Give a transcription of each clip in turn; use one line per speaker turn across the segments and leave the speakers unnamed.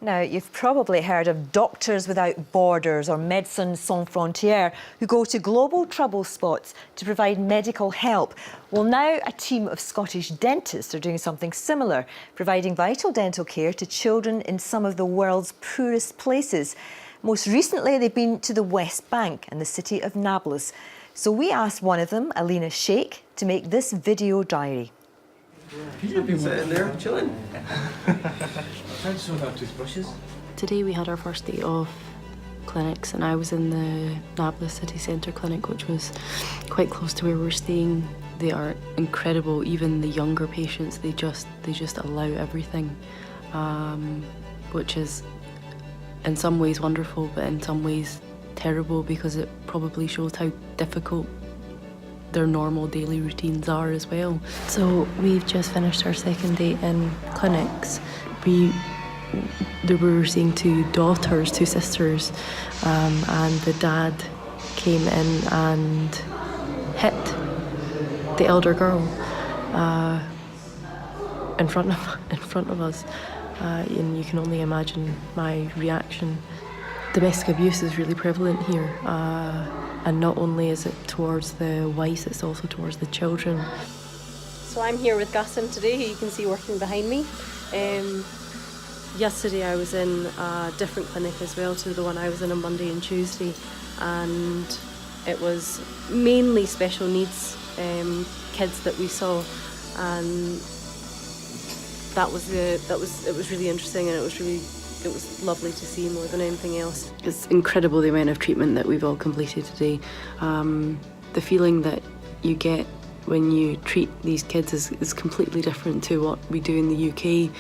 Now, you've probably heard of Doctors Without Borders or Médecins Sans Frontières, who go to global trouble spots to provide medical help. Well, now a team of Scottish dentists are doing something similar, providing vital dental care to children in some of the world's poorest places. Most recently, they've been to the West Bank and the city of Nablus. So we asked one of them, Alina Sheikh, to make this video diary.
You've been sitting there chilling. Trying to sort out toothbrushes.
Today we had our first day of clinics, and I was in the Nablus city centre clinic, which was quite close to where we're staying. They are incredible. Even the younger patients, they just allow everything, which is in some ways wonderful, but in some ways terrible, because it probably shows how difficult their normal daily routines are as well. So we've just finished our second day in clinics. We were seeing two sisters, and the dad came in and hit the elder girl in front of us, and you can only imagine my reaction. Domestic abuse is really prevalent here, and not only is it towards the wives, it's also towards the children.
So I'm here with Gaston today, who you can see working behind me. Yesterday I was in a different clinic as well to the one I was in on Monday and Tuesday, and it was mainly special needs kids that we saw, and it was really interesting, and it was lovely to see more than anything else.
It's incredible the amount of treatment that we've all completed today. The feeling that you get when you treat these kids is completely different to what we do in the UK.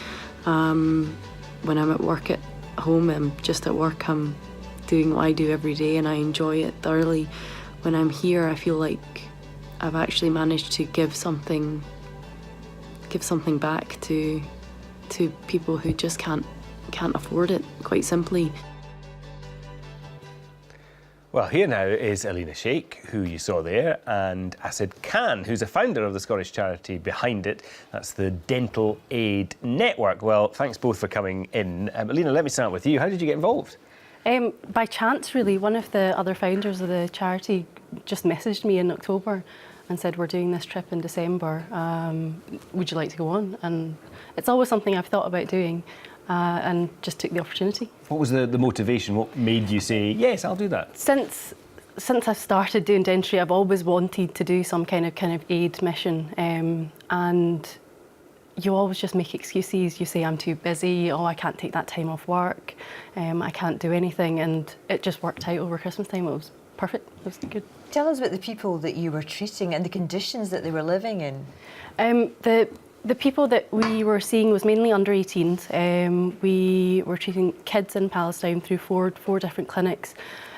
When I'm at work at home, I'm just at work, I'm doing what I do every day, and I enjoy it thoroughly. When I'm here, I feel like I've actually managed to give something back to people who just can't afford it, quite simply.
Well, here now is Alina Sheikh, who you saw there, and Asid Khan, who's a founder of the Scottish charity behind it. That's the Dental Aid Network. Well, thanks both for coming in. Alina, let me start with you. How did you get involved?
By chance, really. One of the other founders of the charity just messaged me in October and said, we're doing this trip in December. Would you like to go on? And it's always something I've thought about doing. And just took the opportunity. What was the motivation? What made you say, yes, I'll do that? Since I've started doing dentistry, I've always wanted to do some kind of aid mission. And you always just make excuses. You say, I'm too busy. Oh, I can't take that time off work. I can't do anything. And it just worked out over Christmas time. It was perfect. It was good.
Tell us about the people that you were treating and the conditions that they were living in.
The people that we were seeing was mainly under 18s. We were treating kids in Palestine through four different clinics.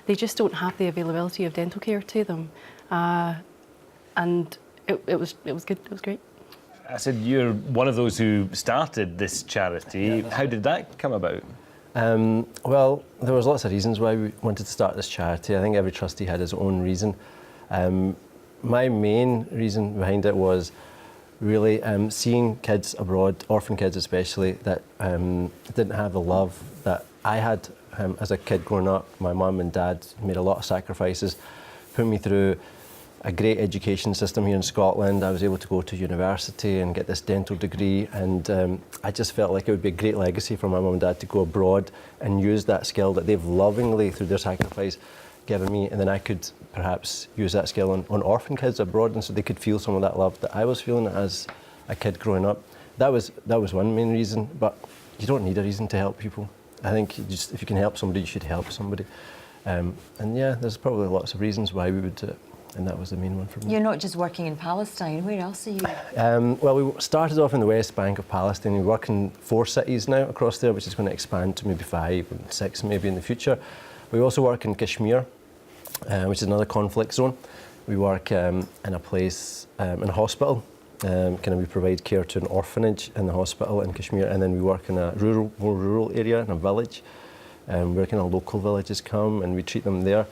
They just don't have the availability of dental care to them. And it was good, it was great.
I said you're one of those who started this charity. Yeah. How did that come about?
Well, there was lots of reasons why we wanted to start this charity. I think every trustee had his own reason. My main reason behind it was really seeing kids abroad, orphan kids especially, that didn't have the love that I had as a kid growing up. My mum and dad made a lot of sacrifices, put me through a great education system here in Scotland. I was able to go to university and get this dental degree, and I just felt like it would be a great legacy for my mum and dad to go abroad and use that skill that they've lovingly, through their sacrifice, given me, and then I could perhaps use that skill on orphan kids abroad, and so they could feel some of that love that I was feeling as a kid growing up. That was one main reason, but you don't need a reason to help people. I think if you can help somebody, you should help somebody. And yeah, there's probably lots of reasons why we would do it, and that was the main one for me.
You're not just working in Palestine, where else are you?
Well, we started off in the West Bank of Palestine. We work in 4 cities now across there, which is going to expand to maybe 5 and 6 maybe in the future. We also work in Kashmir, which is another conflict zone. We work in a place, in a hospital. We provide care to an orphanage in the hospital in Kashmir, and then we work in a more rural area, in a village. Where kind of local villages come and we treat them there.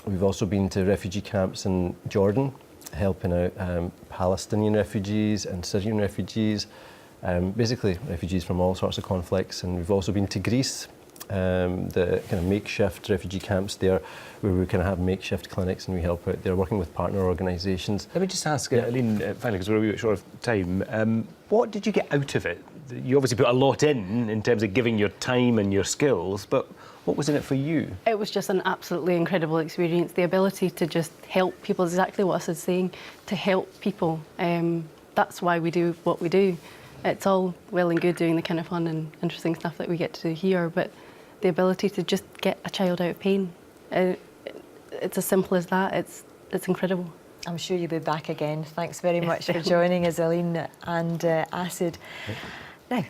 We've also been to refugee camps in Jordan, helping out Palestinian refugees and Syrian refugees. basically refugees from all sorts of conflicts. And we've also been to Greece, the kind of makeshift refugee camps there, where we kind of have makeshift clinics and we help out there, working with partner organisations.
Let me just ask, Aline, finally, because we're a wee bit short of time, what did you get out of it? You obviously put a lot in terms of giving your time and your skills, but what was in it for you?
It was just an absolutely incredible experience. The ability to just help people, exactly what Asid's saying, to help people. That's why we do what we do. It's all well and good doing the kind of fun and interesting stuff that we get to do here, but the ability to just get a child out of pain, it's as simple as that. It's incredible.
I'm sure you'll be back again. Thanks very much for joining us, Aline and Asid. Now,